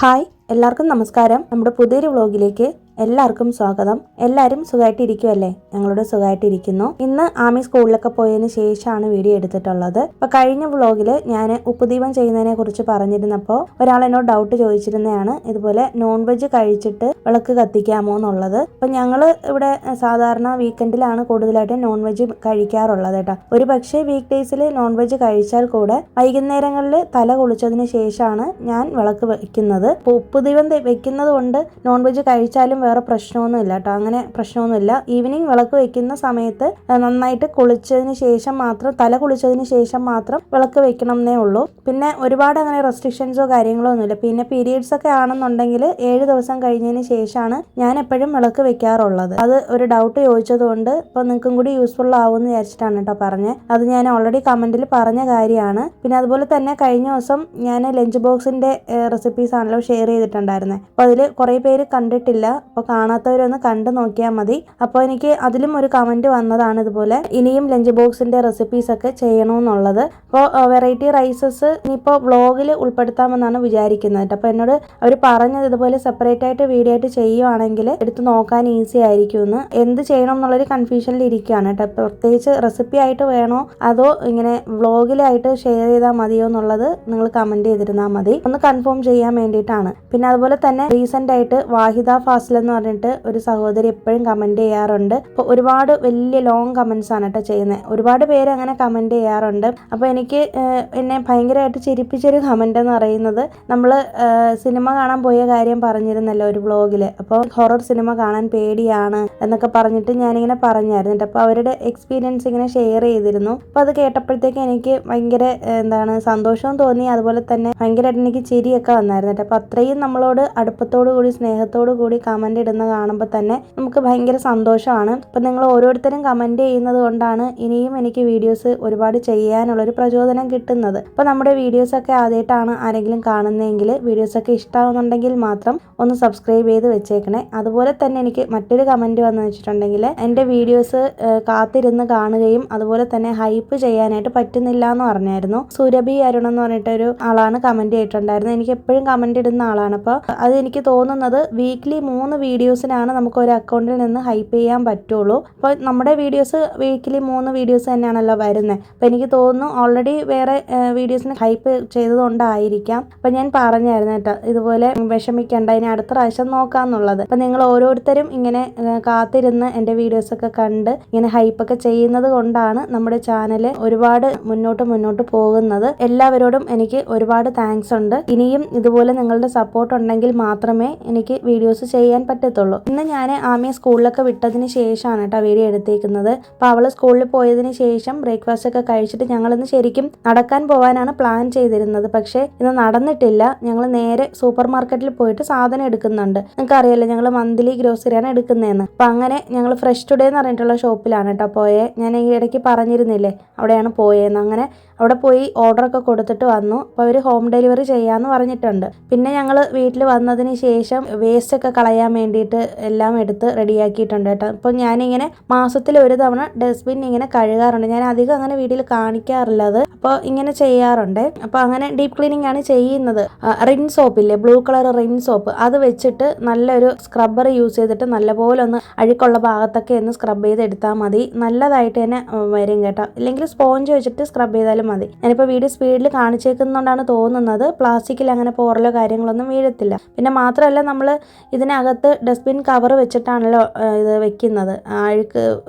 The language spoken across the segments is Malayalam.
ഹായ് എല്ലാവർക്കും നമസ്കാരം. നമ്മുടെ പുതിയൊരു വ്ളോഗിലേക്ക് എല്ലാവർക്കും സ്വാഗതം. എല്ലാവരും സുഖമായിട്ടിരിക്കുമല്ലേ? ഞങ്ങളോട് സുഖമായിട്ടിരിക്കുന്നു. ഇന്ന് ആമി സ്കൂളിലൊക്കെ പോയതിന് ശേഷമാണ് വീഡിയോ എടുത്തിട്ടുള്ളത്. അപ്പോൾ കഴിഞ്ഞ വ്ളോഗിൽ ഞാൻ ഉപ്പുദീപം ചെയ്യുന്നതിനെ കുറിച്ച് പറഞ്ഞിരുന്നപ്പോൾ ഒരാൾ എന്നോട് ഡൗട്ട് ചോദിച്ചിരുന്നതാണ്, ഇതുപോലെ നോൺ വെജ് കഴിച്ചിട്ട് വിളക്ക് കത്തിക്കാമോ എന്നുള്ളത്. അപ്പോൾ ഞങ്ങൾ ഇവിടെ സാധാരണ വീക്കെൻഡിലാണ് കൂടുതലായിട്ട് നോൺ വെജ് കഴിക്കാറുള്ളത് കേട്ടോ. ഒരു പക്ഷേ വീക്ക് ഡേയ്സിൽ നോൺ വെജ് കഴിച്ചാൽ കൂടെ വൈകുന്നേരങ്ങളിൽ തല കുളിച്ചതിന് ശേഷമാണ് ഞാൻ വിളക്ക് വയ്ക്കുന്നത്. അപ്പോൾ ഉപ്പുദീപം വെക്കുന്നത് കൊണ്ട് നോൺ വെജ് കഴിച്ചാലും വേറെ പ്രശ്നമൊന്നുമില്ല കേട്ടോ. അങ്ങനെ പ്രശ്നമൊന്നുമില്ല. ഈവനിങ് വിളക്ക് വെക്കുന്ന സമയത്ത് നന്നായിട്ട് കുളിച്ചതിന് ശേഷം മാത്രം, തല കുളിച്ചതിന് ശേഷം മാത്രം വിളക്ക് വെക്കണം എന്നേ ഉള്ളൂ. പിന്നെ ഒരുപാട് അങ്ങനെ റെസ്ട്രിക്ഷൻസോ കാര്യങ്ങളോ ഒന്നുമില്ല. പിന്നെ പീരിയഡ്സ് ഒക്കെ ആണെന്നുണ്ടെങ്കിൽ 7 ദിവസം കഴിഞ്ഞതിന് ശേഷമാണ് ഞാൻ എപ്പോഴും വിളക്ക് വെക്കാറുള്ളത്. അത് ഒരു ഡൗട്ട് ചോദിച്ചത് കൊണ്ട് ഇപ്പോൾ നിങ്ങൾക്കും കൂടി യൂസ്ഫുൾ ആവുമെന്ന് വിചാരിച്ചിട്ടാണ് കേട്ടോ പറഞ്ഞത്. അത് ഞാൻ ഓൾറെഡി കമന്റിൽ പറഞ്ഞ കാര്യമാണ്. പിന്നെ അതുപോലെ തന്നെ കഴിഞ്ഞ ദിവസം ഞാൻ ലഞ്ച് ബോക്സിന്റെ റെസിപ്പീസ് ആണല്ലോ ഷെയർ ചെയ്തിട്ടുണ്ടായിരുന്നത്. അപ്പോൾ അതിൽ കുറേ പേര് കണ്ടിട്ടില്ല. അപ്പോൾ കാണാത്തവരൊന്ന് കണ്ടു നോക്കിയാൽ മതി. അപ്പോൾ എനിക്ക് അതിലും ഒരു കമന്റ് വന്നതാണ്, ഇതുപോലെ ഇനിയും ലഞ്ച് ബോക്സിന്റെ റെസിപ്പീസ് ഒക്കെ ചെയ്യണമെന്നുള്ളത്. അപ്പോൾ വെറൈറ്റി റൈസസ് ഇനിയിപ്പോൾ വ്ളോഗിൽ ഉൾപ്പെടുത്താമെന്നാണ് വിചാരിക്കുന്നത്. അപ്പോൾ എന്നോട് അവർ പറഞ്ഞത് ഇതുപോലെ സെപ്പറേറ്റ് ആയിട്ട് വീഡിയോ ആയിട്ട് ചെയ്യുവാണെങ്കിൽ എടുത്ത് നോക്കാൻ ഈസി ആയിരിക്കുമെന്ന്. എന്ത് ചെയ്യണം എന്നുള്ളൊരു കൺഫ്യൂഷനിൽ ഇരിക്കുകയാണ് കേട്ടോ. പ്രത്യേകിച്ച് റെസിപ്പി ആയിട്ട് വേണോ അതോ ഇങ്ങനെ വ്ളോഗിലായിട്ട് ഷെയർ ചെയ്താൽ മതിയോ എന്നുള്ളത് നിങ്ങൾ കമന്റ് ചെയ്തിരുന്നാൽ മതി. ഒന്ന് കൺഫേം ചെയ്യാൻ വേണ്ടിയിട്ടാണ്. പിന്നെ അതുപോലെ തന്നെ റീസെന്റ് ആയിട്ട് വാഹിദ ഫാസിൽ എന്ന് പറഞ്ഞിട്ട് ഒരു സഹോദരി എപ്പോഴും കമന്റ് ചെയ്യാറുണ്ട്. അപ്പോൾ ഒരുപാട് വലിയ ലോങ് കമന്റ്സ് ആണ് കേട്ടോ ചെയ്യുന്നത്. ഒരുപാട് പേര് അങ്ങനെ കമന്റ് ചെയ്യാറുണ്ട്. അപ്പോൾ എനിക്ക് എന്നെ ഭയങ്കരമായിട്ട് ചിരിപ്പിച്ചൊരു കമന്റ് എന്ന് പറയുന്നത്, നമ്മൾ സിനിമ കാണാൻ പോയ കാര്യം പറഞ്ഞിരുന്നല്ലോ ഒരു വ്ളോഗിൽ. അപ്പോൾ ഹൊറർ സിനിമ കാണാൻ പേടിയാണ് എന്നൊക്കെ പറഞ്ഞിട്ട് ഞാനിങ്ങനെ പറഞ്ഞായിരുന്നു. അപ്പോൾ അവരുടെ എക്സ്പീരിയൻസ് ഇങ്ങനെ ഷെയർ ചെയ്തിരുന്നു. അപ്പോൾ അത് കേട്ടപ്പോഴത്തേക്ക് എനിക്ക് ഭയങ്കര സന്തോഷവും തോന്നി. അതുപോലെ തന്നെ ഭയങ്കരമായിട്ട് എനിക്ക് ചിരിയൊക്കെ വന്നായിരുന്നു. അപ്പോൾ അത്രയും നമ്മളോട് അടുപ്പത്തോടു കൂടി സ്നേഹത്തോടു കൂടി കമന്റ് ഇടുന്ന കാണുമ്പോൾ തന്നെ നമുക്ക് ഭയങ്കര സന്തോഷമാണ്. അപ്പം നിങ്ങൾ ഓരോരുത്തരും കമന്റ് ചെയ്യുന്നത് കൊണ്ടാണ് ഇനിയും എനിക്ക് വീഡിയോസ് ഒരുപാട് ചെയ്യാനുള്ളൊരു പ്രചോദനം കിട്ടുന്നത്. അപ്പോൾ നമ്മുടെ വീഡിയോസൊക്കെ ആദ്യമായിട്ടാണ് ആരെങ്കിലും കാണുന്നതെങ്കിൽ വീഡിയോസൊക്കെ ഇഷ്ടമാകുന്നുണ്ടെങ്കിൽ മാത്രം ഒന്ന് സബ്സ്ക്രൈബ് ചെയ്ത് വെച്ചേക്കണേ. അതുപോലെ തന്നെ എനിക്ക് മറ്റൊരു കമന്റ് വന്നു വെച്ചിട്ടുണ്ടെങ്കിൽ, എൻ്റെ വീഡിയോസ് കാത്തിരുന്ന് കാണുകയും അതുപോലെ തന്നെ ഹൈപ്പ് ചെയ്യാനായിട്ട് പറ്റുന്നില്ല എന്ന് പറഞ്ഞായിരുന്നു. സുരഭി അരുൺ എന്ന് പറഞ്ഞിട്ടൊരു ആളാണ് കമന്റ് ചെയ്തിട്ടുണ്ടായിരുന്നത്. എനിക്ക് എപ്പോഴും കമന്റ് ഇടുന്ന ആളാണ്. അപ്പോൾ അത് എനിക്ക് തോന്നുന്നത് വീക്ക്ലി 3 വീഡിയോസിനാണ് നമുക്ക് ഒരു അക്കൗണ്ടിൽ നിന്ന് ഹൈപ്പ് ചെയ്യാൻ പറ്റുള്ളൂ. അപ്പോൾ നമ്മുടെ വീഡിയോസ് വീക്കിലി 3 വീഡിയോസ് തന്നെയാണല്ലോ വരുന്നത്. അപ്പോൾ എനിക്ക് തോന്നുന്നു ഓൾറെഡി വേറെ വീഡിയോസിന് ഹൈപ്പ് ചെയ്തതുകൊണ്ടായിരിക്കാം. അപ്പോൾ ഞാൻ പറഞ്ഞായിരുന്നു കേട്ടോ, ഇതുപോലെ വിഷമിക്കേണ്ട, ഇനി അടുത്ത പ്രാവശ്യം നോക്കാമെന്നുള്ളത്. അപ്പോൾ നിങ്ങൾ ഓരോരുത്തരും ഇങ്ങനെ കാത്തിരുന്ന് എൻ്റെ വീഡിയോസൊക്കെ കണ്ട് ഇങ്ങനെ ഹൈപ്പൊക്കെ ചെയ്യുന്നത് കൊണ്ടാണ് നമ്മുടെ ചാനൽ ഒരുപാട് മുന്നോട്ട് പോകുന്നത്. എല്ലാവരോടും എനിക്ക് ഒരുപാട് താങ്ക്സ് ഉണ്ട്. ഇനിയും ഇതുപോലെ നിങ്ങളുടെ സപ്പോർട്ട് ഉണ്ടെങ്കിൽ മാത്രമേ എനിക്ക് വീഡിയോസ് ചെയ്യാൻ പറ്റത്തുള്ളൂ. ഇന്ന് ഞാൻ ആമിയെ സ്കൂളിലൊക്കെ വിട്ടതിന് ശേഷമാണ് കേട്ടോ വീഡിയോ എടുത്തേക്കുന്നത്. അപ്പോൾ അവൾ സ്കൂളിൽ പോയതിന് ശേഷം ബ്രേക്ക്ഫാസ്റ്റ് ഒക്കെ കഴിച്ചിട്ട് ഞങ്ങളിന്ന് ശരിക്കും നടക്കാൻ പോകാനാണ് പ്ലാൻ ചെയ്തിരുന്നത്. പക്ഷേ ഇന്ന് നടന്നിട്ടില്ല. ഞങ്ങൾ നേരെ സൂപ്പർ മാർക്കറ്റിൽ പോയിട്ട് സാധനം എടുക്കുന്നുണ്ട്. നിങ്ങൾക്ക് അറിയാലോ, ഞങ്ങൾ മന്ത്ലി ഗ്രോസറിയാണ് എടുക്കുന്നതെന്ന്. അപ്പം അങ്ങനെ ഞങ്ങൾ ഫ്രഷ് ടുഡേ എന്ന് പറഞ്ഞിട്ടുള്ള ഷോപ്പിലാണ് കേട്ടോ പോയത്. ഞാൻ ഈ ഇടയ്ക്ക് പറഞ്ഞിരുന്നില്ലേ അവിടെയാണ് പോയതെന്ന്. അങ്ങനെ അവിടെ പോയി ഓർഡറൊക്കെ കൊടുത്തിട്ട് വന്നു. അപ്പോൾ അവർ ഹോം ഡെലിവറി ചെയ്യാമെന്ന് പറഞ്ഞിട്ടുണ്ട്. പിന്നെ ഞങ്ങൾ വീട്ടിൽ വന്നതിന് ശേഷം വേസ്റ്റ് ഒക്കെ കളയാൻ വേണ്ടിയിട്ട് എല്ലാം എടുത്ത് റെഡിയാക്കിയിട്ടുണ്ട് കേട്ടോ. അപ്പോൾ ഞാനിങ്ങനെ മാസത്തിൽ ഒരു തവണ ഡസ്റ്റ്ബിൻ ഇങ്ങനെ കഴുകാറുണ്ട്. ഞാൻ അധികം അങ്ങനെ വീട്ടിൽ കാണിക്കാറില്ല അത്. അപ്പോൾ ഇങ്ങനെ ചെയ്യാറുണ്ട്. അപ്പോൾ അങ്ങനെ ഡീപ്പ് ക്ലീനിങ് ആണ് ചെയ്യുന്നത്. റിൻ സോപ്പില്ലേ, ബ്ലൂ കളർ റിൻ സോപ്പ്, അത് വെച്ചിട്ട് നല്ലൊരു സ്ക്രബ്ബർ യൂസ് ചെയ്തിട്ട് നല്ലപോലെ ഒന്ന് അഴുക്കുള്ള ഭാഗത്തൊക്കെ ഒന്ന് സ്ക്രബ് ചെയ്ത് എടുത്താൽ മതി. നല്ലതായിട്ട് തന്നെ വരും കേട്ടോ. ഇല്ലെങ്കിൽ സ്പോഞ്ച് വെച്ചിട്ട് സ്ക്രബ് ചെയ്താലും മതി. ഞാനിപ്പോൾ വീഡിയോ സ്പീഡിൽ കാണിച്ചേക്കുന്നതുകൊണ്ടാണ് തോന്നുന്നത് പ്ലാസ്റ്റിക്കിൽ അങ്ങനെ പോറലോ കാര്യങ്ങളൊന്നും വീഴത്തില്ല. പിന്നെ മാത്രമല്ല, നമ്മൾ ഇതിനകത്ത് ഡസ്റ്റ്ബിൻ കവർ വെച്ചിട്ടാണല്ലോ ഇത് വെക്കുന്നത്, അഴുക്ക്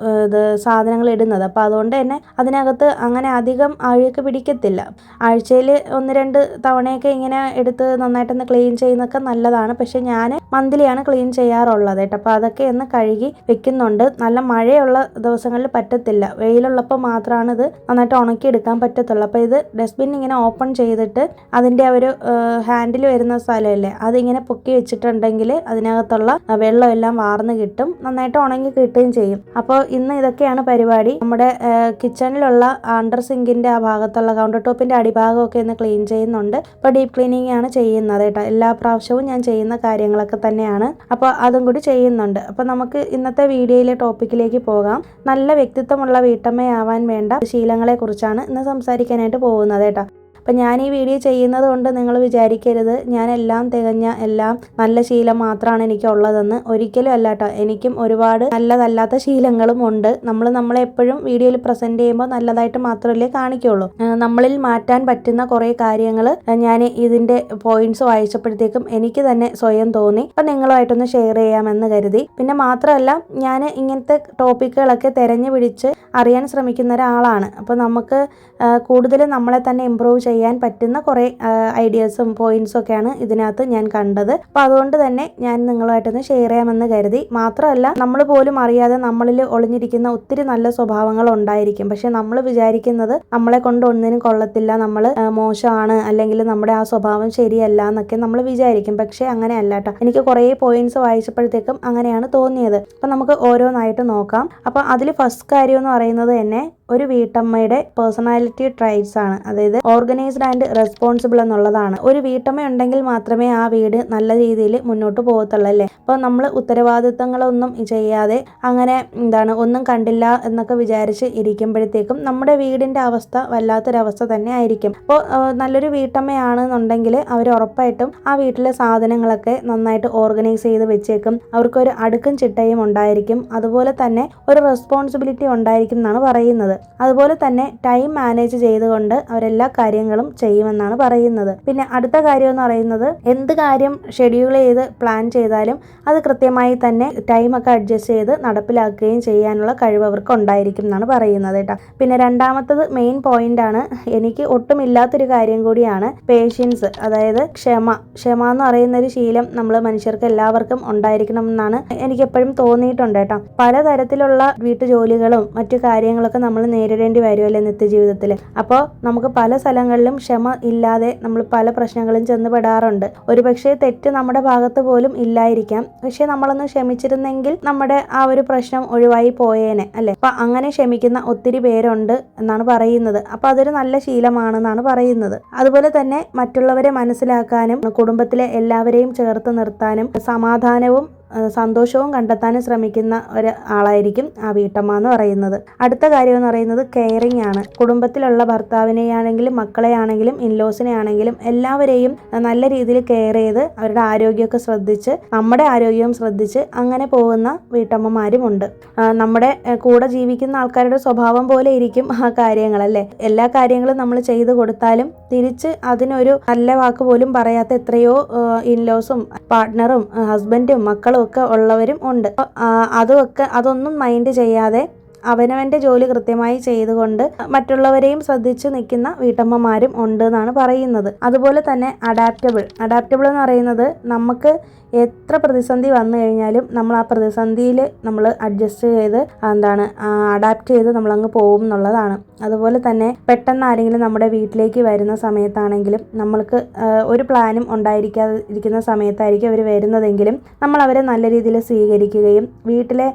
ഇത് സാധനങ്ങൾ ഇടുന്നത്. അപ്പോൾ അതുകൊണ്ട് തന്നെ അതിനകത്ത് അങ്ങനെ അധികം അഴുക്ക് പിടിക്കത്തില്ല. ആഴ്ചയിൽ 1-2 തവണയൊക്കെ ഇങ്ങനെ എടുത്ത് നന്നായിട്ടൊന്ന് ക്ലീൻ ചെയ്യുന്നതൊക്കെ നല്ലതാണ്. പക്ഷെ ഞാൻ മന്ത്ലിയാണ് ക്ലീൻ ചെയ്യാറുള്ളത് കേട്ടോ. അപ്പോൾ അതൊക്കെ ഒന്ന് കഴുകി വെക്കുന്നുണ്ട്. നല്ല മഴയുള്ള ദിവസങ്ങളിൽ പറ്റത്തില്ല, വെയിലുള്ളപ്പോൾ മാത്രമാണ് ഇത് നന്നായിട്ട് ഉണക്കിയെടുക്കാൻ പറ്റത്തുള്ളൂ. അപ്പോൾ ഇത് ഡസ്റ്റ്ബിൻ ഇങ്ങനെ ഓപ്പൺ ചെയ്തിട്ട് അതിൻ്റെ ഒരു ഹാൻഡിൽ വരുന്ന സ്ഥലമല്ലേ, അതിങ്ങനെ പൊക്കി വെച്ചിട്ടുണ്ടെങ്കിൽ അതിനകത്തുള്ള വെള്ളമെല്ലാം വാർന്ന് കിട്ടും, നന്നായിട്ട് ഉണങ്ങി കിട്ടുകയും ചെയ്യും. അപ്പോൾ ഇന്ന് ഇതൊക്കെയാണ് പരിപാടി. നമ്മുടെ കിച്ചണിലുള്ള അണ്ടർ സിങ്കിൻ്റെ ആ ഭാഗത്തുള്ള കൗണ്ടർ ടോപ്പിൻ്റെ അടിഭാഗമൊക്കെ ഒന്ന് ക്ലീൻ ചെയ്യുന്നുണ്ട്. അപ്പോൾ ഡീപ്പ് ക്ലീനിങ് ആണ് ചെയ്യുന്നത് കേട്ടോ. എല്ലാ പ്രാവശ്യവും ഞാൻ ചെയ്യുന്ന കാര്യങ്ങളൊക്കെ തന്നെയാണ്. അപ്പോൾ അതും കൂടി ചെയ്യുന്നുണ്ട്. അപ്പോൾ നമുക്ക് ഇന്നത്തെ വീഡിയോയിലെ ടോപ്പിക്കിലേക്ക് പോകാം. നല്ല വ്യക്തിത്വമുള്ള വീട്ടമ്മയാവാൻ വേണ്ട ശീലങ്ങളെ കുറിച്ചാണ് ഇന്ന് സംസാരിക്കാനായിട്ട് പോകുന്നത് കേട്ടോ. അപ്പം ഞാൻ ഈ വീഡിയോ ചെയ്യുന്നത് കൊണ്ട് നിങ്ങൾ വിചാരിക്കരുത് ഞാൻ എല്ലാം തികഞ്ഞ എല്ലാം നല്ല ശീലം മാത്രമാണ് എനിക്കുള്ളതെന്ന്. ഒരിക്കലും അല്ല കേട്ടോ. എനിക്കും ഒരുപാട് നല്ലതല്ലാത്ത ശീലങ്ങളും ഉണ്ട്. നമ്മളെ എപ്പോഴും വീഡിയോയിൽ പ്രസന്റ് ചെയ്യുമ്പോൾ നല്ലതായിട്ട് മാത്രമല്ലേ കാണിക്കുള്ളൂ. നമ്മളിൽ മാറ്റാൻ പറ്റുന്ന കുറേ കാര്യങ്ങൾ ഞാൻ ഇതിന്റെ പോയിന്റ്സ് വായിച്ചപ്പോഴത്തേക്കും എനിക്ക് തന്നെ സ്വയം തോന്നി. അപ്പം നിങ്ങളുമായിട്ടൊന്ന് ഷെയർ ചെയ്യാമെന്ന് കരുതി. പിന്നെ മാത്രമല്ല ഞാൻ ഇങ്ങനത്തെ ടോപ്പിക്കുകളൊക്കെ തിരഞ്ഞു പിടിച്ച് അറിയാൻ ശ്രമിക്കുന്ന ഒരാളാണ്. അപ്പോൾ നമുക്ക് കൂടുതൽ നമ്മളെ തന്നെ ഇമ്പ്രൂവ് ചെയ്യാൻ പറ്റുന്ന കുറേ ഐഡിയാസും പോയിന്റ്സും ഒക്കെയാണ് ഇതിനകത്ത് ഞാൻ കണ്ടത്. അപ്പോൾ അതുകൊണ്ട് തന്നെ ഞാൻ നിങ്ങളുമായിട്ടൊന്ന് ഷെയർ ചെയ്യാമെന്ന് കരുതി. മാത്രമല്ല നമ്മൾ പോലും അറിയാതെ നമ്മളിൽ ഒളിഞ്ഞിരിക്കുന്ന ഒത്തിരി നല്ല സ്വഭാവങ്ങൾ ഉണ്ടായിരിക്കും. പക്ഷെ നമ്മൾ വിചാരിക്കുന്നത് നമ്മളെ കൊണ്ട് ഒന്നിനും കൊള്ളത്തില്ല, നമ്മൾ മോശമാണ്, അല്ലെങ്കിൽ നമ്മുടെ ആ സ്വഭാവം ശരിയല്ല എന്നൊക്കെ നമ്മൾ വിചാരിക്കും. പക്ഷെ അങ്ങനെയല്ല കേട്ടോ. എനിക്ക് കുറേ പോയിന്റ്സ് വായിച്ചപ്പോഴത്തേക്കും അങ്ങനെയാണ് തോന്നിയത്. അപ്പം നമുക്ക് ഓരോന്നായിട്ട് നോക്കാം. അപ്പം അതിൽ ഫസ്റ്റ് കാര്യം എന്ന് പറയുന്നത് തന്നെ ഒരു വീട്ടമ്മയുടെ പേഴ്സണാലിറ്റി ട്രൈറ്റ്സ് ആണ്. അതായത് ഓർഗനൈസ്ഡ് ആൻഡ് റെസ്പോൺസിബിൾ എന്നുള്ളതാണ്. ഒരു വീട്ടമ്മ ഉണ്ടെങ്കിൽ മാത്രമേ ആ വീട് നല്ല രീതിയിൽ മുന്നോട്ട് പോകത്തുള്ളൂ അല്ലേ. അപ്പോൾ നമ്മൾ ഉത്തരവാദിത്തങ്ങളൊന്നും ചെയ്യാതെ അങ്ങനെ ഒന്നും കണ്ടില്ല എന്നൊക്കെ വിചാരിച്ച് ഇരിക്കുമ്പോഴത്തേക്കും നമ്മുടെ വീടിന്റെ അവസ്ഥ വല്ലാത്തൊരവസ്ഥ തന്നെ ആയിരിക്കും. അപ്പോൾ നല്ലൊരു വീട്ടമ്മയാണെന്നുണ്ടെങ്കിൽ അവർ ഉറപ്പായിട്ടും ആ വീട്ടിലെ സാധനങ്ങളൊക്കെ നന്നായിട്ട് ഓർഗനൈസ് ചെയ്ത് വെച്ചേക്കും. അവർക്കൊരു അടുക്കും ചിട്ടയും ഉണ്ടായിരിക്കും. അതുപോലെ തന്നെ ഒരു റെസ്പോൺസിബിലിറ്റി ഉണ്ടായിരിക്കും എന്നാണ് പറയുന്നത്. അതുപോലെ തന്നെ ടൈം മാനേജ് ചെയ്തുകൊണ്ട് അവരെല്ലാ കാര്യങ്ങളും ചെയ്യുമെന്നാണ് പറയുന്നത്. പിന്നെ അടുത്ത കാര്യം എന്ന് പറയുന്നത് എന്ത് കാര്യം ഷെഡ്യൂൾ ചെയ്ത് പ്ലാൻ ചെയ്താലും അത് കൃത്യമായി തന്നെ ടൈമൊക്കെ അഡ്ജസ്റ്റ് ചെയ്ത് നടപ്പിലാക്കുകയും ചെയ്യാനുള്ള കഴിവ് അവർക്ക് ഉണ്ടായിരിക്കും എന്നാണ് പറയുന്നത് കേട്ടോ. പിന്നെ രണ്ടാമത്തത് മെയിൻ പോയിന്റ് ആണ്, എനിക്ക് ഒട്ടുമില്ലാത്തൊരു കാര്യം കൂടിയാണ് പേഷ്യൻസ്. അതായത് ക്ഷമ എന്ന് പറയുന്ന ഒരു ശീലം നമ്മൾ മനുഷ്യർക്ക് എല്ലാവർക്കും ഉണ്ടായിരിക്കണം എന്നാണ് എനിക്ക് എപ്പോഴും തോന്നിയിട്ടുണ്ട് കേട്ടോ. പലതരത്തിലുള്ള വീട്ടുജോലികളും മറ്റു കാര്യങ്ങളൊക്കെ നമ്മൾ നേരിടേണ്ടി വരുമല്ലേ നിത്യജീവിതത്തിൽ. അപ്പോൾ നമുക്ക് പല സ്ഥലങ്ങളിലും ക്ഷമ ഇല്ലാതെ നമ്മൾ പല പ്രശ്നങ്ങളും ചെന്നുപെടാറുണ്ട്. ഒരുപക്ഷെ തെറ്റ് നമ്മുടെ ഭാഗത്ത് പോലും ഇല്ലായിരിക്കാം. പക്ഷെ നമ്മളൊന്ന് ക്ഷമിച്ചിരുന്നെങ്കിൽ നമ്മുടെ ആ ഒരു പ്രശ്നം ഒഴിവായി പോയേനെ അല്ലെ. അപ്പൊ അങ്ങനെ ക്ഷമിക്കുന്ന ഒത്തിരി പേരുണ്ട് എന്നാണ് പറയുന്നത്. അപ്പൊ അതൊരു നല്ല ശീലമാണെന്നാണ് പറയുന്നത്. അതുപോലെ തന്നെ മറ്റുള്ളവരെ മനസ്സിലാക്കാനും കുടുംബത്തിലെ എല്ലാവരെയും ചേർത്ത് നിർത്താനും സമാധാനവും സന്തോഷവും കണ്ടെത്താനും ശ്രമിക്കുന്ന ഒരാളായിരിക്കും ആ വീട്ടമ്മ എന്ന് പറയുന്നത്. അടുത്ത കാര്യം എന്ന് പറയുന്നത് കെയറിങ് ആണ്. കുടുംബത്തിലുള്ള ഭർത്താവിനെയാണെങ്കിലും മക്കളെയാണെങ്കിലും ഇൻലോസിനെ ആണെങ്കിലും എല്ലാവരെയും നല്ല രീതിയിൽ കെയർ ചെയ്ത് അവരുടെ ആരോഗ്യമൊക്കെ ശ്രദ്ധിച്ച് നമ്മുടെ ആരോഗ്യവും ശ്രദ്ധിച്ച് അങ്ങനെ പോകുന്ന വീട്ടമ്മമാരുമുണ്ട്. നമ്മുടെ കൂടെ ജീവിക്കുന്ന ആൾക്കാരുടെ സ്വഭാവം പോലെ ഇരിക്കും ആ കാര്യങ്ങളല്ലേ. എല്ലാ കാര്യങ്ങളും നമ്മൾ ചെയ്തു കൊടുത്താലും തിരിച്ച് അതിനൊരു നല്ല വാക്ക് പോലും പറയാത്ത എത്രയോ ഇൻലോസും പാർട്ട്ണറും ഹസ്ബൻഡും മക്കളും ഒക്കെ ഉള്ളവരും ഉണ്ട്. അതൊന്നും മൈൻഡ് ചെയ്യാതെ അവനവൻ്റെ ജോലി കൃത്യമായി ചെയ്തുകൊണ്ട് മറ്റുള്ളവരെയും ശ്രദ്ധിച്ച് നിൽക്കുന്ന വീട്ടമ്മമാരും ഉണ്ട് എന്നാണ് പറയുന്നത്. അതുപോലെ തന്നെ അഡാപ്റ്റബിൾ എന്ന് പറയുന്നത് നമുക്ക് എത്ര പ്രതിസന്ധി വന്നു കഴിഞ്ഞാലും നമ്മൾ ആ പ്രതിസന്ധിയിൽ നമ്മൾ അഡ്ജസ്റ്റ് ചെയ്ത് അഡാപ്റ്റ് ചെയ്ത് നമ്മളങ്ങ് പോകും എന്നുള്ളതാണ്. അതുപോലെ തന്നെ പെട്ടെന്ന് ആരെങ്കിലും നമ്മുടെ വീട്ടിലേക്ക് വരുന്ന സമയത്താണെങ്കിലും നമ്മൾക്ക് ഒരു പ്ലാനും ഉണ്ടായിരിക്കാതിരിക്കുന്ന സമയത്തായിരിക്കും അവർ വരുന്നതെങ്കിലും നമ്മൾ അവരെ നല്ല രീതിയിൽ സ്വീകരിക്കുകയും വീട്ടിലെ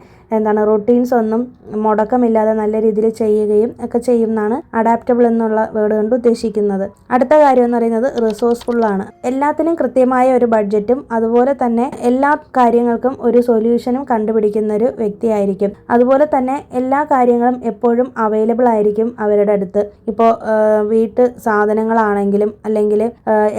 റൊട്ടീൻസ് ഒന്നും മുടക്കമില്ലാതെ നല്ല രീതിയിൽ ചെയ്യുകയും ഒക്കെ ചെയ്യുന്നതാണ് അഡാപ്റ്റബിൾ എന്നുള്ള വേർഡ് കൊണ്ട് ഉദ്ദേശിക്കുന്നത്. അടുത്ത കാര്യം എന്ന് പറയുന്നത് റിസോഴ്സ്ഫുൾ ആണ്. എല്ലാത്തിനും കൃത്യമായ ഒരു ബഡ്ജറ്റും അതുപോലെ തന്നെ എല്ലാ കാര്യങ്ങൾക്കും ഒരു സൊല്യൂഷനും കണ്ടുപിടിക്കുന്ന ഒരു വ്യക്തിയായിരിക്കും. അതുപോലെ തന്നെ എല്ലാ കാര്യങ്ങളും എപ്പോഴും അവൈലബിൾ ആയിരിക്കും അവരുടെ അടുത്ത്. ഇപ്പോൾ വീട്ടു സാധനങ്ങളാണെങ്കിലും അല്ലെങ്കിൽ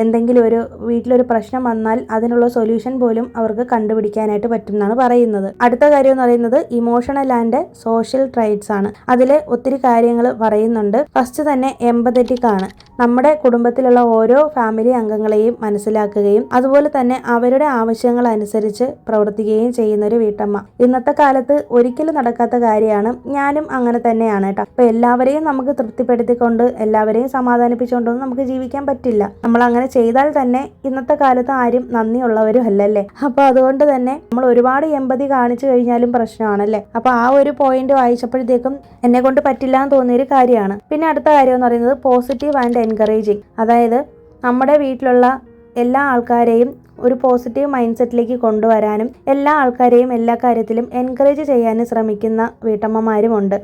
എന്തെങ്കിലും വീട്ടിലൊരു പ്രശ്നം വന്നാൽ അതിനുള്ള സൊല്യൂഷൻ പോലും അവർക്ക് കണ്ടുപിടിക്കാനായിട്ട് പറ്റും എന്നാണ് പറയുന്നത്. അടുത്ത കാര്യം എന്ന് പറയുന്നത് ഇമോഷണൽ ആൻഡ് സോഷ്യൽ ട്രൈറ്റ്സ് ആണ്. അതിൽ ഒത്തിരി കാര്യങ്ങൾ പറയുന്നുണ്ട്. ഫസ്റ്റ് തന്നെ എമ്പതറ്റിക് ആണ്. നമ്മുടെ കുടുംബത്തിലുള്ള ഓരോ ഫാമിലി അംഗങ്ങളെയും മനസ്സിലാക്കുകയും അതുപോലെ തന്നെ അവരുടെ ആവശ്യങ്ങൾ അനുസരിച്ച് പ്രവർത്തിക്കുകയും ചെയ്യുന്ന ഒരു വീട്ടമ്മ. ഇന്നത്തെ കാലത്ത് ഒരിക്കലും നടക്കാത്ത കാര്യമാണ്. ഞാനും അങ്ങനെ തന്നെയാണ് കേട്ടോ. അപ്പൊ എല്ലാവരെയും നമുക്ക് തൃപ്തിപ്പെടുത്തിക്കൊണ്ട് എല്ലാവരെയും സമാധാനിപ്പിച്ചുകൊണ്ടൊന്നും നമുക്ക് ജീവിക്കാൻ പറ്റില്ല. നമ്മൾ അങ്ങനെ ചെയ്താൽ തന്നെ ഇന്നത്തെ കാലത്ത് ആരും നന്ദിയുള്ളവരും അല്ലല്ലേ. അപ്പൊ അതുകൊണ്ട് തന്നെ നമ്മൾ ഒരുപാട് എമ്പതി കാണിച്ചു കഴിഞ്ഞാലും പ്രശ്നമാണല്ലേ. അപ്പൊ ആ ഒരു പോയിന്റ് വായിച്ചപ്പോഴത്തേക്കും എന്നെ കൊണ്ട് പറ്റില്ല എന്ന് തോന്നിയൊരു കാര്യമാണ്. പിന്നെ അടുത്ത കാര്യം എന്ന് പറയുന്നത് പോസിറ്റീവ് ആൻഡ് എൻകറേജിങ്. അതായത് നമ്മുടെ വീട്ടിലുള്ള എല്ലാ ആൾക്കാരെയും ഒരു പോസിറ്റീവ് മൈൻഡ് സെറ്റിലേക്ക് കൊണ്ടുവരാനും എല്ലാ ആൾക്കാരെയും എല്ലാ കാര്യത്തിലും എൻകറേജ് ചെയ്യാനും ശ്രമിക്കുന്ന വീട്ടമ്മമാരുമുണ്ട്.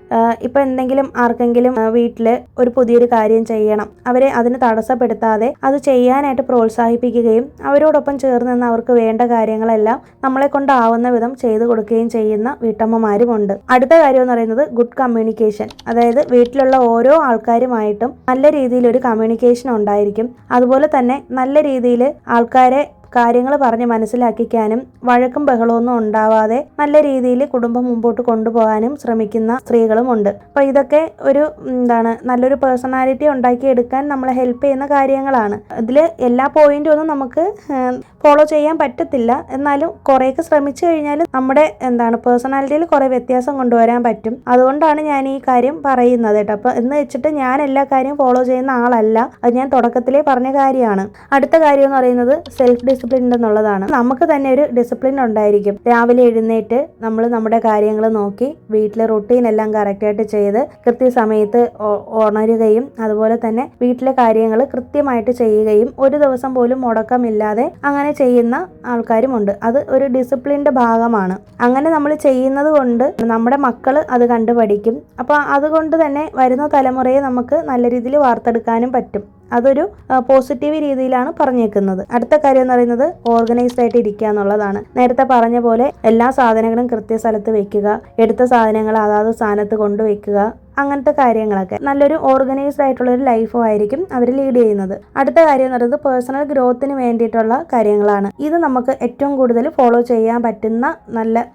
ഇപ്പൊ എന്തെങ്കിലും ആർക്കെങ്കിലും വീട്ടില് ഒരു പുതിയൊരു കാര്യം ചെയ്യണം, അവരെ അതിന് തടസ്സപ്പെടുത്താതെ അത് ചെയ്യാനായിട്ട് പ്രോത്സാഹിപ്പിക്കുകയും അവരോടൊപ്പം ചേർന്ന് നിന്ന് അവർക്ക് വേണ്ട കാര്യങ്ങളെല്ലാം നമ്മളെ കൊണ്ടാവുന്ന വിധം ചെയ്തു കൊടുക്കുകയും ചെയ്യുന്ന വീട്ടമ്മമാരുമുണ്ട്. അടുത്ത കാര്യം എന്ന് പറയുന്നത് ഗുഡ് കമ്മ്യൂണിക്കേഷൻ. അതായത് വീട്ടിലുള്ള ഓരോ ആൾക്കാരുമായിട്ടും നല്ല രീതിയിൽ ഒരു കമ്മ്യൂണിക്കേഷൻ ഉണ്ടായിരിക്കും. അതുപോലെ തന്നെ നല്ല രീതിയിൽ ആൾക്കാരെ കാര്യങ്ങൾ പറഞ്ഞ് മനസ്സിലാക്കിക്കാനും വഴക്കും ബഹളമൊന്നും ഉണ്ടാവാതെ നല്ല രീതിയിൽ കുടുംബം മുമ്പോട്ട് കൊണ്ടുപോകാനും ശ്രമിക്കുന്ന സ്ത്രീകളുമുണ്ട്. അപ്പോൾ ഇതൊക്കെ ഒരു നല്ലൊരു പേഴ്സണാലിറ്റി ഉണ്ടാക്കിയെടുക്കാൻ നമ്മളെ ഹെൽപ്പ് ചെയ്യുന്ന കാര്യങ്ങളാണ്. ഇതിൽ എല്ലാ പോയിന്റും ഒന്നും നമുക്ക് ഫോളോ ചെയ്യാൻ പറ്റത്തില്ല, എന്നാലും കുറേയൊക്കെ ശ്രമിച്ചു കഴിഞ്ഞാൽ നമ്മുടെ പേഴ്സണാലിറ്റിയിൽ കുറേ വ്യത്യാസം കൊണ്ടുവരാൻ പറ്റും. അതുകൊണ്ടാണ് ഞാൻ ഈ കാര്യം പറയുന്നത് കേട്ടോ. അപ്പോൾ എന്ന് വെച്ചിട്ട് ഞാൻ എല്ലാ കാര്യവും ഫോളോ ചെയ്യുന്ന ആളല്ല, അത് ഞാൻ തുടക്കത്തിലേ പറഞ്ഞ കാര്യമാണ്. അടുത്ത കാര്യം എന്ന് പറയുന്നത് സെൽഫ് ഡിസിപ്ലിൻ എന്നുള്ളതാണ്. നമുക്ക് തന്നെ ഒരു ഡിസിപ്ലിൻ ഉണ്ടായിരിക്കും. രാവിലെ എഴുന്നേറ്റ് നമ്മൾ നമ്മുടെ കാര്യങ്ങൾ നോക്കി വീട്ടിലെ റുട്ടീൻ എല്ലാം കറക്റ്റായിട്ട് ചെയ്ത് കൃത്യസമയത്ത് ഉണരുകയും അതുപോലെ തന്നെ വീട്ടിലെ കാര്യങ്ങൾ കൃത്യമായിട്ട് ചെയ്യുകയും ഒരു ദിവസം പോലും മുടക്കമില്ലാതെ അങ്ങനെ ചെയ്യുന്ന ആൾക്കാരുമുണ്ട്. അത് ഒരു ഡിസിപ്ലിൻ്റെ ഭാഗമാണ്. അങ്ങനെ നമ്മൾ ചെയ്യുന്നത് കൊണ്ട് നമ്മുടെ മക്കൾ അത് കണ്ടു പഠിക്കും. അപ്പോൾ അതുകൊണ്ട് തന്നെ വരുന്ന തലമുറയെ നമുക്ക് നല്ല രീതിയിൽ വാർത്തെടുക്കാനും പറ്റും. അതൊരു പോസിറ്റീവ് രീതിയിലാണ് പറഞ്ഞേക്കുന്നത്. അടുത്ത കാര്യം എന്ന് പറയുന്നത് ഓർഗനൈസ്ഡ് ആയിട്ട് ഇരിക്കുക എന്നുള്ളതാണ്. നേരത്തെ പറഞ്ഞ പോലെ എല്ലാ സാധനങ്ങളും കൃത്യസ്ഥലത്ത് വെക്കുക, എടുത്ത സാധനങ്ങൾ അതാത് സ്ഥാനത്ത് കൊണ്ടുവയ്ക്കുക, അങ്ങനത്തെ കാര്യങ്ങളൊക്കെ നല്ലൊരു ഓർഗനൈസ്ഡ് ആയിട്ടുള്ള ഒരു ലൈഫും ആയിരിക്കും അവർ ലീഡ് ചെയ്യുന്നത്. അടുത്ത കാര്യം എന്ന് പറയുന്നത് പേഴ്സണൽ ഗ്രോത്തിന് വേണ്ടിയിട്ടുള്ള കാര്യങ്ങളാണ്. ഇത് നമുക്ക് ഏറ്റവും കൂടുതൽ ഫോളോ ചെയ്യാൻ പറ്റുന്ന നല്ല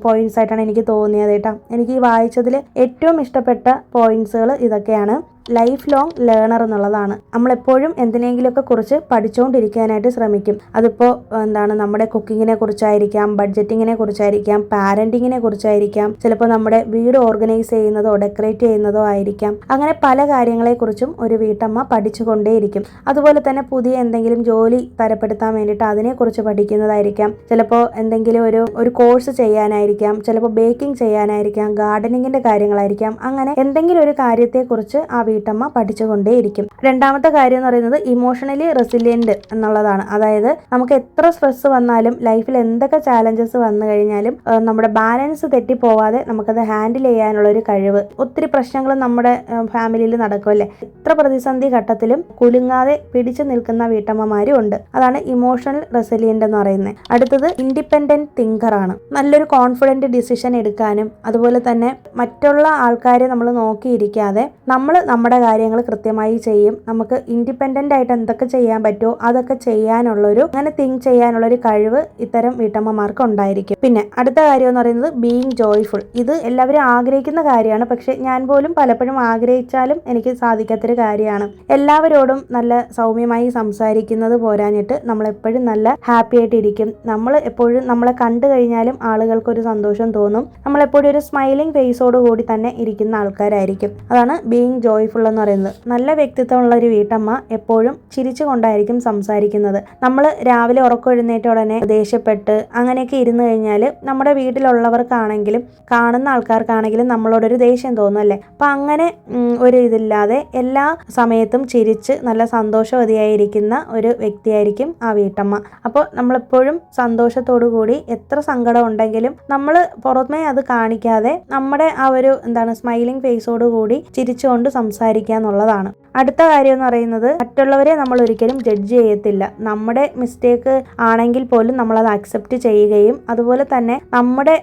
പോയിന്റ്സ് ആയിട്ടാണ് എനിക്ക് തോന്നിയത് കേട്ടോ. എനിക്ക് ഈ വായിച്ചതിൽ ഏറ്റവും ഇഷ്ടപ്പെട്ട പോയിന്റ്സുകൾ ഇതൊക്കെയാണ്. ലൈഫ് ലോങ് ലേണർ എന്നുള്ളതാണ്. നമ്മളെപ്പോഴും എന്തിനെങ്കിലുമൊക്കെ കുറിച്ച് പഠിച്ചുകൊണ്ടിരിക്കാനായിട്ട് ശ്രമിക്കും. അതിപ്പോൾ നമ്മുടെ കുക്കിങ്ങിനെ കുറിച്ചായിരിക്കാം, ബഡ്ജറ്റിങ്ങിനെ കുറിച്ചായിരിക്കാം, പാരന്റിങ്ങിനെ കുറിച്ചായിരിക്കാം, ചിലപ്പോൾ നമ്മുടെ വീട് ഓർഗനൈസ് ചെയ്യുന്നതോ ഡെക്കറേറ്റ് ചെയ്യുന്നതോ ആയിരിക്കാം. അങ്ങനെ പല കാര്യങ്ങളെക്കുറിച്ചും ഒരു വീട്ടമ്മ പഠിച്ചുകൊണ്ടേയിരിക്കും. അതുപോലെ തന്നെ പുതിയ എന്തെങ്കിലും ജോലി തരപ്പെടുത്താൻ വേണ്ടിയിട്ട് അതിനെക്കുറിച്ച് പഠിക്കുന്നതായിരിക്കാം. ചിലപ്പോൾ എന്തെങ്കിലും ഒരു കോഴ്സ് ചെയ്യാനായിരിക്കാം, ചിലപ്പോൾ ബേക്കിംഗ് ചെയ്യാനായിരിക്കാം, ഗാർഡനിങ്ങിന്റെ കാര്യങ്ങളായിരിക്കാം. അങ്ങനെ എന്തെങ്കിലും ഒരു കാര്യത്തെക്കുറിച്ച് ആ വീട്ടമ്മ പഠിച്ചുകൊണ്ടേയിരിക്കും. രണ്ടാമത്തെ കാര്യം എന്ന് പറയുന്നത് ഇമോഷണലി റെസിലിയന്റ് എന്നുള്ളതാണ്. അതായത് നമുക്ക് എത്ര സ്ട്രെസ് വന്നാലും ലൈഫിൽ എന്തൊക്കെ ചാലഞ്ചസ് വന്നു കഴിഞ്ഞാലും നമ്മുടെ ബാലൻസ് തെറ്റിപ്പോവാതെ നമുക്കത് ഹാൻഡിൽ ചെയ്യാനുള്ള ഒരു കഴിവ്. ഒത്തിരി പ്രശ്നങ്ങൾ നമ്മുടെ ഫാമിലിയിൽ നടക്കുമല്ലേ, എത്ര പ്രതിസന്ധി ഘട്ടത്തിലും കുലുങ്ങാതെ പിടിച്ചു നിൽക്കുന്ന വീട്ടമ്മമാരും ഉണ്ട്. അതാണ് ഇമോഷണൽ റെസിലിയന്റ് എന്ന് പറയുന്നത്. അടുത്തത് ഇൻഡിപെൻഡന്റ് തിങ്കർ ആണ്. നല്ലൊരു കോൺഫിഡന്റ് ഡിസിഷൻ എടുക്കാനും അതുപോലെ തന്നെ മറ്റുള്ള ആൾക്കാരെ നമ്മൾ നോക്കിയിരിക്കാതെ നമ്മൾ നമ്മുടെ കാര്യങ്ങൾ കൃത്യമായി ചെയ്യും. നമുക്ക് ഇൻഡിപെൻഡന്റ് ആയിട്ട് എന്തൊക്കെ ചെയ്യാൻ പറ്റുമോ അതൊക്കെ അങ്ങനെ തിങ്ക് ചെയ്യാനുള്ളൊരു കഴിവ് ഇത്തരം വീട്ടമ്മമാർക്ക് ഉണ്ടായിരിക്കും. പിന്നെ അടുത്ത കാര്യം എന്ന് പറയുന്നത് ബീയിങ് ജോയ്ഫുൾ. ഇത് എല്ലാവരും ആഗ്രഹിക്കുന്ന കാര്യമാണ്. പക്ഷെ ഞാൻ പോലും പലപ്പോഴും ആഗ്രഹിച്ചാലും എനിക്ക് സാധിക്കാത്തൊരു കാര്യമാണ്. എല്ലാവരോടും നല്ല സൗമ്യമായി സംസാരിക്കുന്നത് പോരാഞ്ഞിട്ട് നമ്മളെപ്പോഴും നല്ല ഹാപ്പി ആയിട്ടിരിക്കും. നമ്മൾ എപ്പോഴും നമ്മളെ കണ്ടു കഴിഞ്ഞാലും ആളുകൾക്കൊരു സന്തോഷം തോന്നും. നമ്മളെപ്പോഴും ഒരു സ്മൈലിംഗ് ഫേസോട് കൂടി തന്നെ ഇരിക്കുന്ന ആൾക്കാരായിരിക്കും. അതാണ് ബീയിങ് ജോയ്ഫുൾ എന്ന് പറയുന്നത്. നല്ല വ്യക്തിത്വമുള്ള ഒരു വീട്ടമ്മ എപ്പോഴും ചിരിച്ചു കൊണ്ടായിരിക്കും സംസാരിക്കുന്നത്. നമ്മൾ രാവിലെ ഉറക്കം ഉടനെ ദേഷ്യപ്പെട്ട് അങ്ങനെയൊക്കെ ഇരുന്ന് കഴിഞ്ഞാൽ നമ്മുടെ വീട്ടിലുള്ളവർക്കാണെങ്കിലും കാണുന്ന ആൾക്കാർക്കാണെങ്കിലും നമ്മളോടൊരു ദേഷ്യം തോന്നും അല്ലേ. അപ്പം അങ്ങനെ ഒരു ഇതില്ലാതെ എല്ലാ സമയത്തും ചിരിച്ച് നല്ല സന്തോഷവതിയായിരിക്കുന്ന ഒരു വ്യക്തിയായിരിക്കും ആ വീട്ടമ്മ. അപ്പോൾ നമ്മളെപ്പോഴും സന്തോഷത്തോടു കൂടി എത്ര സങ്കടം ഉണ്ടെങ്കിലും നമ്മൾ പുറമേ അത് കാണിക്കാതെ നമ്മുടെ ആ ഒരു സ്മൈലിംഗ് ഫേസോട് കൂടി ചിരിച്ചുകൊണ്ട് സംസാരിക്കുക എന്നുള്ളതാണ്. അടുത്ത കാര്യം എന്ന് പറയുന്നത് മറ്റുള്ളവരെ നമ്മൾ ഒരിക്കലും ജഡ്ജ് ചെയ്യത്തില്ല. നമ്മുടെ മിസ്റ്റേക്ക് ആണെങ്കിൽ പോലും നമ്മളത് അക്സെപ്റ്റ് ചെയ്യുകയും അതുപോലെ തന്നെ നമ്മുടെ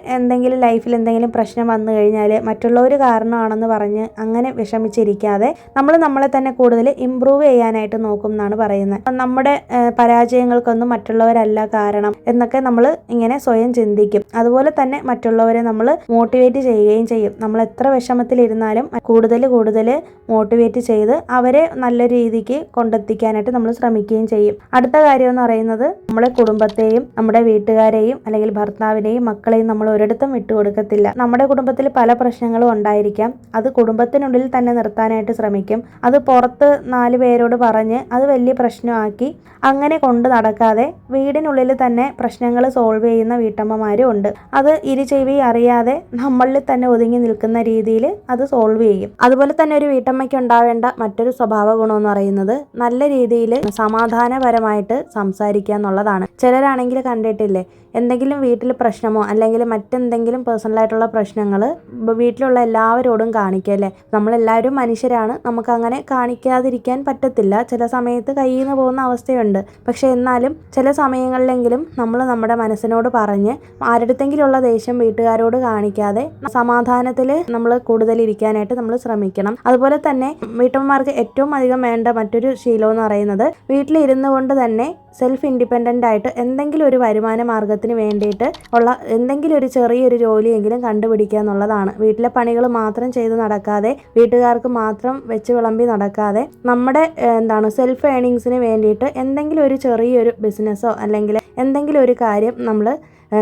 ലൈഫിൽ എന്തെങ്കിലും പ്രശ്നം വന്നു കഴിഞ്ഞാൽ മറ്റുള്ളവർ കാരണമാണെന്ന് പറഞ്ഞ് അങ്ങനെ വിഷമിച്ചിരിക്കാതെ നമ്മൾ നമ്മളെ തന്നെ കൂടുതൽ ഇമ്പ്രൂവ് ചെയ്യാനായിട്ട് നോക്കും എന്നാണ് പറയുന്നത്. നമ്മുടെ പരാജയങ്ങൾക്കൊന്നും മറ്റുള്ളവരല്ല കാരണം എന്നൊക്കെ നമ്മൾ ഇങ്ങനെ സ്വയം ചിന്തിക്കും. അതുപോലെ തന്നെ മറ്റുള്ളവരെ നമ്മൾ മോട്ടിവേറ്റ് ചെയ്യുകയും ചെയ്യും. നമ്മൾ എത്ര വിഷമത്തിലിരുന്നാലും കൂടുതൽ മോട്ടിവേറ്റ് ചെയ്ത് അവരെ നല്ല രീതിക്ക് കൊണ്ടെത്തിക്കാനായിട്ട് നമ്മൾ ശ്രമിക്കുകയും ചെയ്യും. അടുത്ത കാര്യം എന്ന് പറയുന്നത് നമ്മുടെ കുടുംബത്തെയും നമ്മുടെ വീട്ടുകാരെയും അല്ലെങ്കിൽ ഭർത്താവിനെയും മക്കളെയും നമ്മൾ ഒരിടത്തും വിട്ടുകൊടുക്കത്തില്ല. നമ്മുടെ കുടുംബത്തിൽ പല പ്രശ്നങ്ങളും ഉണ്ടായിരിക്കാം. അത് കുടുംബത്തിനുള്ളിൽ തന്നെ നിർത്താനായിട്ട് ശ്രമിക്കും. അത് പുറത്ത് 4 പേരോട് പറഞ്ഞ് അത് വലിയ പ്രശ്നമാക്കി അങ്ങനെ കൊണ്ട് നടക്കാതെ വീടിനുള്ളിൽ തന്നെ പ്രശ്നങ്ങൾ സോൾവ് ചെയ്യുന്ന വീട്ടമ്മമാരും ഉണ്ട്. അത് ഇരുചെവി അറിയാതെ നമ്മളിൽ തന്നെ ഒതുങ്ങി നിൽക്കുന്ന രീതിയിൽ അത് സോൾവ് ചെയ്യും. അതുപോലെ തന്നെ ഒരു വീട്ടമ്മ വീട്ടമ്മയ്ക്ക് ഉണ്ടാവേണ്ട മറ്റൊരു സ്വഭാവ ഗുണം എന്ന് പറയുന്നത് നല്ല രീതിയിൽ സമാധാനപരമായിട്ട് സംസാരിക്കുക എന്നുള്ളതാണ്. ചിലരാണെങ്കിൽ കണ്ടിട്ടില്ലേ, എന്തെങ്കിലും വീട്ടിൽ പ്രശ്നമോ അല്ലെങ്കിൽ മറ്റെന്തെങ്കിലും പേഴ്സണലായിട്ടുള്ള പ്രശ്നങ്ങൾ വീട്ടിലുള്ള എല്ലാവരോടും കാണിക്കല്ലേ. നമ്മളെല്ലാവരും മനുഷ്യരാണ്, നമുക്ക് അങ്ങനെ കാണിക്കാതിരിക്കാൻ പറ്റത്തില്ല. ചില സമയത്ത് കയ്യിൽ നിന്ന് പോകുന്ന അവസ്ഥയുണ്ട്. പക്ഷെ എന്നാലും ചില സമയങ്ങളിലെങ്കിലും നമ്മൾ നമ്മുടെ മനസ്സിനോട് പറഞ്ഞ് ആരുടെത്തെങ്കിലുള്ള ദേഷ്യം വീട്ടുകാരോട് കാണിക്കാതെ സമാധാനത്തിൽ നമ്മൾ കൂടുതൽ ഇരിക്കാനായിട്ട് നമ്മൾ ശ്രമിക്കണം. അതുപോലെ തന്നെ വീട്ടമ്മമാർക്ക് ഏറ്റവും അധികം വേണ്ട മറ്റൊരു ശീലം എന്ന് പറയുന്നത് വീട്ടിലിരുന്നു കൊണ്ട് തന്നെ സെൽഫ് ഇൻഡിപെൻഡൻ്റ് ആയിട്ട് എന്തെങ്കിലും ഒരു വരുമാന മാർഗത്തിന് വേണ്ടിയിട്ട് ഉള്ള എന്തെങ്കിലും ഒരു ചെറിയൊരു ജോലിയെങ്കിലും കണ്ടുപിടിക്കുക എന്നുള്ളതാണ്. വീട്ടിലെ പണികൾ മാത്രം ചെയ്ത് നടക്കാതെ, വീട്ടുകാർക്ക് മാത്രം വെച്ച് വിളമ്പി നടക്കാതെ, നമ്മുടെ സെൽഫ് ഏണിങ്സിന് വേണ്ടിയിട്ട് എന്തെങ്കിലും ഒരു ചെറിയൊരു ബിസിനസ്സോ അല്ലെങ്കിൽ എന്തെങ്കിലും ഒരു കാര്യം നമ്മൾ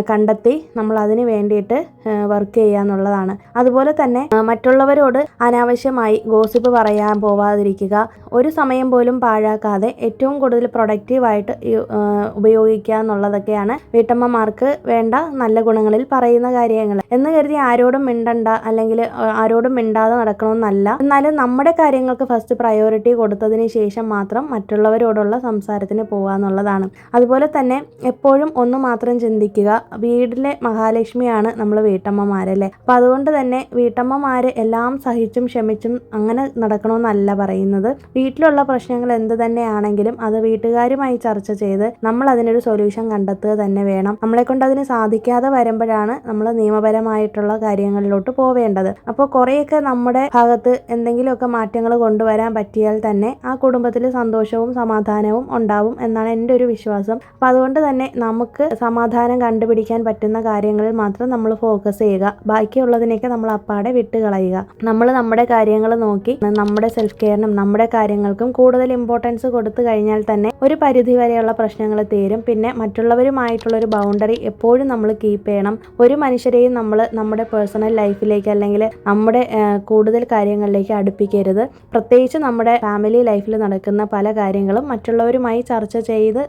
കണ്ടെത്തി നമ്മൾ അതിന് വേണ്ടിയിട്ട് വർക്ക് ചെയ്യുക എന്നുള്ളതാണ്. അതുപോലെ തന്നെ മറ്റുള്ളവരോട് അനാവശ്യമായി ഗോസിപ്പ് പറയാൻ പോവാതിരിക്കുക. ഒരു സമയം പോലും പാഴാക്കാതെ ഏറ്റവും കൂടുതൽ പ്രൊഡക്റ്റീവായിട്ട് ഉപയോഗിക്കുക എന്നുള്ളതൊക്കെയാണ് വീട്ടമ്മമാർക്ക് വേണ്ട നല്ല ഗുണങ്ങളിൽ പറയുന്ന കാര്യങ്ങൾ. എന്ന് കരുതി ആരോടും മിണ്ടണ്ട അല്ലെങ്കിൽ ആരോടും മിണ്ടാതെ നടക്കണമെന്നല്ല. എന്നാലും നമ്മുടെ കാര്യങ്ങൾക്ക് ഫസ്റ്റ് പ്രയോറിറ്റി കൊടുത്തതിന് ശേഷം മാത്രം മറ്റുള്ളവരോടുള്ള സംസാരത്തിന് പോവുക എന്നുള്ളതാണ്. അതുപോലെ തന്നെ എപ്പോഴും ഒന്ന് മാത്രം ചിന്തിക്കുക, വീട്ടിലെ മഹാലക്ഷ്മിയാണ് നമ്മൾ വീട്ടമ്മമാരല്ലേ. അപ്പം അതുകൊണ്ട് തന്നെ വീട്ടമ്മമാർ എല്ലാം സഹിച്ചും ക്ഷമിച്ചും അങ്ങനെ നടക്കണമെന്നല്ല പറയുന്നത്. വീട്ടിലുള്ള പ്രശ്നങ്ങൾ എന്ത് തന്നെയാണെങ്കിലും അത് വീട്ടുകാരുമായി ചർച്ച ചെയ്ത് നമ്മൾ അതിനൊരു സൊല്യൂഷൻ കണ്ടെത്തുക തന്നെ വേണം. നമ്മളെ കൊണ്ട് അതിന് സാധിക്കാതെ വരുമ്പോഴാണ് നമ്മൾ നിയമപരമായിട്ടുള്ള കാര്യങ്ങളിലോട്ട് പോവേണ്ടത്. അപ്പോൾ കുറേയൊക്കെ നമ്മുടെ ഭാഗത്ത് എന്തെങ്കിലുമൊക്കെ മാറ്റങ്ങൾ കൊണ്ടുവരാൻ പറ്റിയാൽ തന്നെ ആ കുടുംബത്തിൽ സന്തോഷവും സമാധാനവും ഉണ്ടാവും എന്നാണ് എൻ്റെ ഒരു വിശ്വാസം. അപ്പോൾ അതുകൊണ്ട് തന്നെ നമുക്ക് സമാധാനം കണ്ടുപിടിക്കാൻ പറ്റുന്ന കാര്യങ്ങളിൽ മാത്രം നമ്മൾ ഫോക്കസ് ചെയ്യുക. ബാക്കിയുള്ളതിനൊക്കെ നമ്മൾ അപ്പാടെ വിട്ടുകളയുക. നമ്മൾ നമ്മുടെ കാര്യങ്ങൾ നോക്കി നമ്മുടെ സെൽഫ് കെയറിനും നമ്മുടെ കാര്യങ്ങൾക്കും കൂടുതൽ ഇമ്പോർട്ടൻസ് കൊടുത്തു കഴിഞ്ഞാൽ തന്നെ ഒരു പരിധി വരെയുള്ള പ്രശ്നങ്ങൾ തീരും. പിന്നെ മറ്റുള്ളവരുമായിട്ടുള്ളൊരു ബൗണ്ടറി എപ്പോഴും നമ്മൾ കീപ്പ് ചെയ്യണം. ഒരു മനുഷ്യരെയും നമ്മൾ നമ്മുടെ പേഴ്സണൽ ലൈഫിലേക്ക് അല്ലെങ്കിൽ നമ്മുടെ കൂടുതൽ കാര്യങ്ങളിലേക്ക് അടുപ്പിക്കരുത്. പ്രത്യേകിച്ച് നമ്മുടെ ഫാമിലി ലൈഫിൽ നടക്കുന്ന പല കാര്യങ്ങളും മറ്റുള്ളവരുമായി ചർച്ച ചെയ്ത്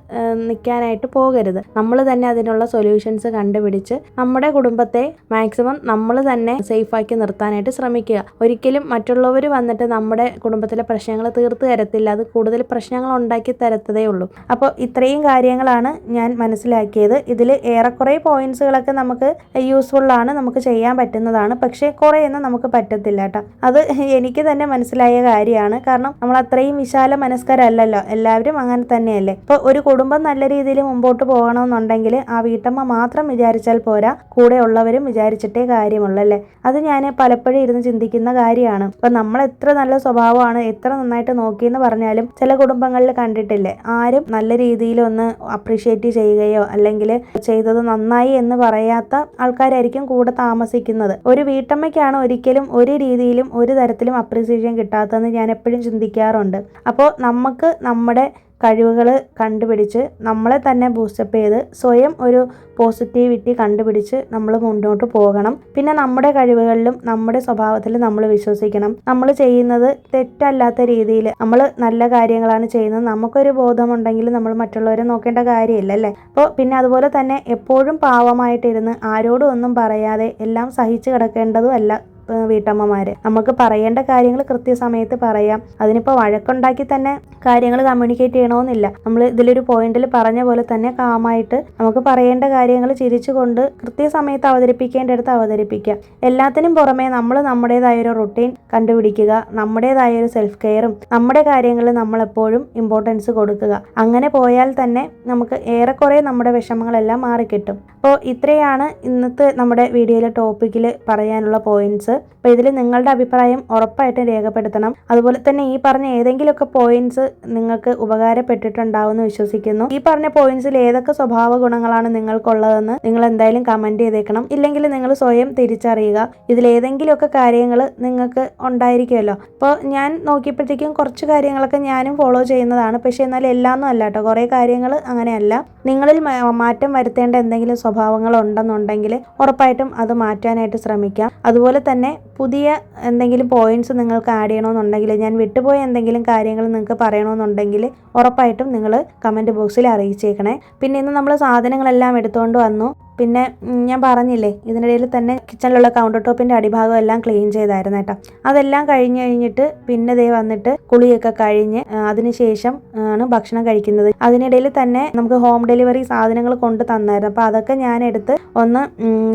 നിൽക്കാനായിട്ട് പോകരുത്. നമ്മൾ തന്നെ അതിനുള്ള സൊല്യൂഷൻസ് കണ്ടുപിടിച്ച് നമ്മുടെ കുടുംബത്തെ മാക്സിമം നമ്മൾ തന്നെ സേഫാക്കി നിർത്താനായിട്ട് ശ്രമിക്കുക. ഒരിക്കലും മറ്റുള്ളവർ വന്നിട്ട് നമ്മുടെ കുടുംബത്തിലെ പ്രശ്നങ്ങൾ തീർത്തു തരത്തില്ല, അത് കൂടുതൽ പ്രശ്നങ്ങൾ ഉണ്ടാക്കി തരത്തതേ ഉള്ളൂ. അപ്പോൾ ഇത്രയും കാര്യങ്ങളാണ് ഞാൻ മനസ്സിലാക്കിയത്. ഇതിൽ ഏറെക്കുറെ പോയിന്റ്സുകളൊക്കെ നമുക്ക് യൂസ്ഫുള്ളാണ്, നമുക്ക് ചെയ്യാൻ പറ്റുന്നതാണ്. പക്ഷേ കുറേയൊന്നും നമുക്ക് പറ്റത്തില്ല കേട്ടോ. അത് എനിക്ക് തന്നെ മനസ്സിലായ കാര്യമാണ്. കാരണം നമ്മൾ അത്രയും വിശാല മനസ്കരല്ലല്ലോ, എല്ലാവരും അങ്ങനെ തന്നെയല്ലേ. ഇപ്പോൾ ഒരു കുടുംബം നല്ല രീതിയിൽ മുമ്പോട്ട് പോകണമെന്നുണ്ടെങ്കിൽ ആ വീട്ടമ്മ മാത്രം വിചാരിച്ചാൽ പോരാ, കൂടെ ഉള്ളവരും വിചാരിച്ചിട്ടേ കാര്യമുള്ളല്ലേ. അത് ഞാൻ പലപ്പോഴും ഇരുന്ന് ചിന്തിക്കുന്ന കാര്യമാണ്. അപ്പം നമ്മൾ എത്ര നല്ല സ്വഭാവമാണ്, എത്ര നന്നായിട്ട് നോക്കിയെന്ന് പറഞ്ഞാലും ചില കുടുംബങ്ങളിൽ കണ്ടിട്ടില്ലേ, ആരും നല്ല രീതിയിൽ ഒന്ന് അപ്രീഷിയേറ്റ് ചെയ്യുകയോ അല്ലെങ്കിൽ ചെയ്തത് നന്നായി എന്ന് പറയാത്ത ആൾക്കാരായിരിക്കും കൂടെ താമസിക്കുന്നത്. ഒരു വീട്ടമ്മയ്ക്കാണ് ഒരിക്കലും ഒരു രീതിയിലും ഒരു തരത്തിലും അപ്രീസിയേഷൻ കിട്ടാത്തതെന്ന് ഞാൻ എപ്പോഴും ചിന്തിക്കാറുണ്ട്. അപ്പോൾ നമുക്ക് നമ്മുടെ കഴിവുകൾ കണ്ടുപിടിച്ച് നമ്മളെ തന്നെ ബൂസ്റ്റപ്പ് ചെയ്ത് സ്വയം ഒരു പോസിറ്റിവിറ്റി കണ്ടുപിടിച്ച് നമ്മൾ മുന്നോട്ട് പോകണം. പിന്നെ നമ്മുടെ കഴിവുകളിലും നമ്മുടെ സ്വഭാവത്തിലും നമ്മൾ വിശ്വസിക്കണം. നമ്മൾ ചെയ്യുന്നത് തെറ്റല്ലാത്ത രീതിയിൽ നമ്മൾ നല്ല കാര്യങ്ങളാണ് ചെയ്യുന്നത് നമുക്കൊരു ബോധമുണ്ടെങ്കിൽ നമ്മൾ മറ്റുള്ളവരെ നോക്കേണ്ട കാര്യമില്ല അല്ലേ. അപ്പോൾ പിന്നെ അതുപോലെ തന്നെ എപ്പോഴും പാവമായിട്ടിരുന്ന് ആരോടും ഒന്നും പറയാതെ എല്ലാം സഹിച്ചു കിടക്കേണ്ടതും അല്ല വീട്ടമ്മമാര്. നമുക്ക് പറയേണ്ട കാര്യങ്ങൾ കൃത്യസമയത്ത് പറയാം. അതിനിപ്പോൾ വഴക്കുണ്ടാക്കി തന്നെ കാര്യങ്ങൾ കമ്മ്യൂണിക്കേറ്റ് ചെയ്യണമെന്നില്ല. നമ്മൾ ഇതിലൊരു പോയിന്റിൽ പറഞ്ഞ പോലെ തന്നെ കാമായിട്ട് നമുക്ക് പറയേണ്ട കാര്യങ്ങൾ ചിരിച്ചുകൊണ്ട് കൃത്യസമയത്ത് അവതരിപ്പിക്കേണ്ടടുത്ത് അവതരിപ്പിക്കാം. എല്ലാത്തിനും പുറമെ നമ്മൾ നമ്മുടേതായൊരു റൊട്ടീൻ കണ്ടുപിടിക്കുക, നമ്മുടേതായൊരു സെൽഫ് കെയറും നമ്മുടെ കാര്യങ്ങളിൽ നമ്മളെപ്പോഴും ഇമ്പോർട്ടൻസ് കൊടുക്കുക. അങ്ങനെ പോയാൽ തന്നെ നമുക്ക് ഏറെക്കുറെ നമ്മുടെ വിഷമങ്ങളെല്ലാം മാറിക്കിട്ടും. അപ്പോൾ ഇത്രയാണ് ഇന്നത്തെ നമ്മുടെ വീഡിയോയിലെ ടോപ്പിക്കിൽ പറയാനുള്ള പോയിന്റ്സ്. അപ്പോൾ ഇതിൽ നിങ്ങളുടെ അഭിപ്രായം ഉറപ്പായിട്ടും രേഖപ്പെടുത്തണം. അതുപോലെ തന്നെ ഈ പറഞ്ഞ ഏതെങ്കിലുമൊക്കെ പോയിന്റ്സ് നിങ്ങൾക്ക് ഉപകാരപ്പെട്ടിട്ടുണ്ടാവുമെന്ന് വിശ്വസിക്കുന്നു. ഈ പറഞ്ഞ പോയിന്റ്സിൽ ഏതൊക്കെ സ്വഭാവ ഗുണങ്ങളാണ് നിങ്ങൾക്കുള്ളതെന്ന് നിങ്ങൾ എന്തായാലും കമന്റ് ചെയ്തേക്കണം. ഇല്ലെങ്കിൽ നിങ്ങൾ സ്വയം തിരിച്ചറിയുക. ഇതിലേതെങ്കിലുമൊക്കെ കാര്യങ്ങൾ നിങ്ങൾക്ക് ഉണ്ടായിരിക്കുമല്ലോ. അപ്പോൾ ഞാൻ നോക്കിയപ്പോഴത്തേക്കും കുറച്ച് കാര്യങ്ങളൊക്കെ ഞാനും ഫോളോ ചെയ്യുന്നതാണ്. പക്ഷേ എന്നാൽ എല്ലാമൊന്നും അല്ല കേട്ടോ, കുറേ കാര്യങ്ങൾ അങ്ങനെയല്ല. നിങ്ങളിൽ മാറ്റം വരുത്തേണ്ട എന്തെങ്കിലും സ്വഭാവങ്ങൾ ഉണ്ടെന്നുണ്ടെങ്കിൽ ഉറപ്പായിട്ടും അത് മാറ്റാനായിട്ട് ശ്രമിക്കാം. അതുപോലെ തന്നെ പുതിയ എന്തെങ്കിലും പോയിന്റ്സ് നിങ്ങൾക്ക് ആഡ് ചെയ്യണമെന്നുണ്ടെങ്കിൽ, ഞാൻ വിട്ടുപോയ എന്തെങ്കിലും കാര്യങ്ങൾ നിങ്ങൾക്ക് പറയണമെന്നുണ്ടെങ്കിൽ ഉറപ്പായിട്ടും നിങ്ങൾ കമൻറ്റ് ബോക്സിൽ അറിയിച്ചേക്കണേ. പിന്നെ ഇന്ന് നമ്മൾ സാധനങ്ങളെല്ലാം എടുത്തുകൊണ്ട് വന്നു. പിന്നെ ഞാൻ പറഞ്ഞില്ലേ ഇതിനിടയിൽ തന്നെ കിച്ചണിലുള്ള കൗണ്ടർ ടോപ്പിൻ്റെ അടിഭാഗം എല്ലാം ക്ലീൻ ചെയ്തായിരുന്നു കേട്ടോ. അതെല്ലാം കഴിഞ്ഞിട്ട് പിന്നെ ദേ വന്നിട്ട് കുളിയൊക്കെ കഴിഞ്ഞ് അതിനുശേഷം ആണ് ഭക്ഷണം കഴിക്കുന്നത്. അതിനിടയിൽ തന്നെ നമുക്ക് ഹോം ഡെലിവറി സാധനങ്ങൾ കൊണ്ട് തന്നായിരുന്നു. അപ്പോൾ അതൊക്കെ ഞാൻ എടുത്ത് ഒന്ന്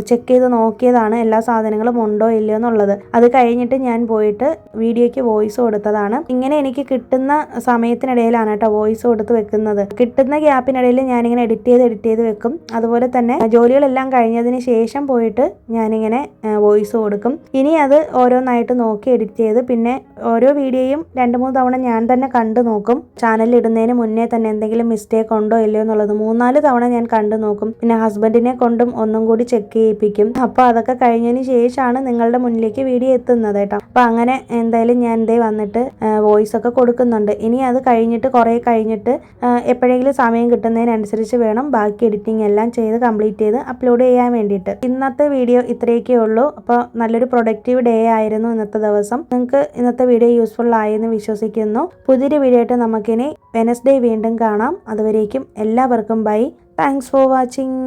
ചെക്ക് ചെയ്ത് നോക്കിയതാണ് എല്ലാ സാധനങ്ങളും ഉണ്ടോ ഇല്ലയോ എന്നുള്ളത്. അത് കഴിഞ്ഞിട്ട് ഞാൻ പോയിട്ട് വീഡിയോയ്ക്ക് വോയിസ് കൊടുത്തതാണ്. ഇങ്ങനെ എനിക്ക് കിട്ടുന്ന സമയത്തിനിടയിലാണ് കേട്ടോ വോയിസ് കൊടുത്ത് വെക്കുന്നത്. കിട്ടുന്ന ഗ്യാപ്പിനിടയിൽ ഞാനിങ്ങനെ എഡിറ്റ് ചെയ്ത് വെക്കും. അതുപോലെ തന്നെ ജോലികളെല്ലാം കഴിഞ്ഞതിന് ശേഷം പോയിട്ട് ഞാനിങ്ങനെ വോയിസ് കൊടുക്കും. ഇനി അത് ഓരോന്നായിട്ട് നോക്കി എഡിറ്റ് ചെയ്ത് പിന്നെ ഓരോ വീഡിയോയും 2-3 തവണ ഞാൻ തന്നെ കണ്ടു നോക്കും. ചാനലിൽ ഇടുന്നതിന് മുന്നേ തന്നെ എന്തെങ്കിലും മിസ്റ്റേക്ക് ഉണ്ടോ ഇല്ലയോ എന്നുള്ളത് 3-4 തവണ ഞാൻ കണ്ടു നോക്കും. പിന്നെ ഹസ്ബൻഡിനെ കൊണ്ടും ഒന്നും കൂടി ചെക്ക് ചെയ്യിപ്പിക്കും. അപ്പോൾ അതൊക്കെ കഴിഞ്ഞതിന് ശേഷമാണ് നിങ്ങളുടെ മുന്നിലേക്ക് വീഡിയോ എത്തുന്നത് കേട്ടോ. അപ്പോൾ അങ്ങനെ എന്തായാലും ഞാൻ വന്നിട്ട് വോയിസ് ഒക്കെ കൊടുക്കുന്നുണ്ട്. ഇനി അത് കഴിഞ്ഞിട്ട് കുറേ കഴിഞ്ഞിട്ട് എപ്പോഴെങ്കിലും സമയം കിട്ടുന്നതിനനുസരിച്ച് വേണം ബാക്കി എഡിറ്റിംഗ് എല്ലാം ചെയ്ത് കംപ്ലീറ്റ് ചെയ്ത് അപ്ലോഡ് ചെയ്യാൻ വേണ്ടിയിട്ട്. ഇന്നത്തെ വീഡിയോ ഇത്രയൊക്കെ ഉള്ളൂ. അപ്പോൾ നല്ലൊരു പ്രൊഡക്റ്റീവ് ഡേ ആയിരുന്നു ഇന്നത്തെ ദിവസം. നിങ്ങൾക്ക് ഇന്നത്തെ വീഡിയോ യൂസ്ഫുൾ ആയെന്ന് വിശ്വസിക്കുന്നു. പുതിയൊരു വീഡിയോ ആയിട്ട് നമുക്കിനി വെനസ്ഡേ വീണ്ടും കാണാം. അതുവരേക്കും എല്ലാവർക്കും ബൈ. Thanks for watching.